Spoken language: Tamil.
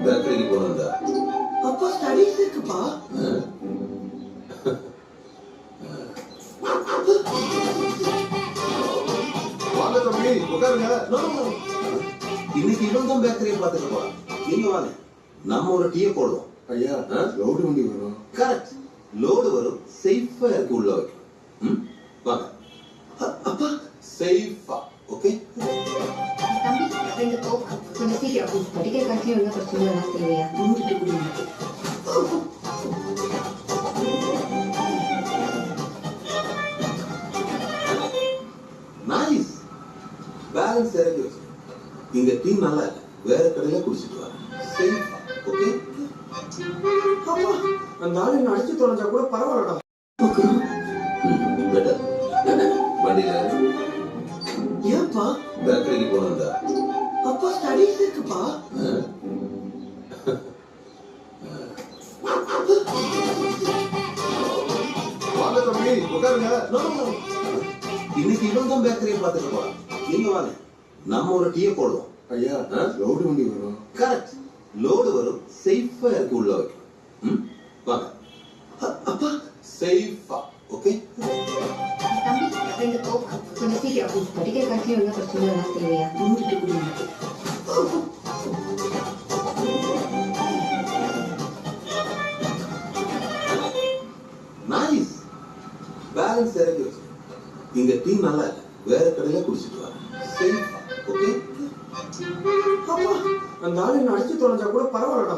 பேக்கரிக்கு போனதா? அப்பா ஸ்டடீஸ் இருக்குப்பா. வாங்க தம்பி, உட்காருங்க. இன்னைக்கு இவன் தான் பேக்கரியை பார்த்துட்டு போறான். நீங்க வாங்க, நம்ம ஒரு டீயை போடுவோம். ஐயா, லோடு வண்டி வரும். கரெக்ட், லோடு வரும். சேஃபா இருக்கு உள்ள வைக்கும். வாங்க அப்பா சேஃபா. ஓகே தம்பி, 2 கோக் கொஞ்சம் சீக்கிரம். படிக்கிற கட்சியும் என்ன பிரச்சனை எல்லாம் தேவையா? மூடிட்டு குடிங்க. நைஸ், பேலன்ஸ் இறக்கி வச்சு. இங்க டீ நல்லா இல்ல, வேற கடையில குடிச்சிட்டு வா. சேஃபா. ஓகே அப்பா அந்த ஆளு என்ன அடிச்சு தொலைஞ்சா கூட பரவாயில்லடா. பெட்டர். வண்டியில ஏன்பா? பேக்கரிக்கு போனதா? அப்பா ஸ்டடீஸ் இருக்குப்பா. வாங்க தம்பி, உட்காருங்க. இன்னைக்கு இவன் தான் பேக்கரியை பார்த்துட்டு போறான். நீங்க வாங்க, நம்ம ஒரு டீயை போடுவோம். ஐயா, லோடு வண்டி வரும். கரெக்ட், லோடு வரும். சேஃபா இருக்கு உள்ள வைக்கும். வாங்க அப்பா சேஃபா. ஓகே தம்பி, 2 கோக் கொஞ்சம் சீக்கிரம். படிக்கிற கட்சியும் என்ன பிரச்சனை எல்லாம் தேவையா? மூடிட்டு குடிங்க. நைஸ், பேலன்ஸ் இறக்கி வச்சு. இங்க டீ நல்லா இல்ல, வேற கடையில குடிச்சிட்டு வா. சேஃபா. ஓகே அப்பா அந்த ஆளு என்ன அடிச்சு தொலைஞ்சா கூட பரவாயில்லடா.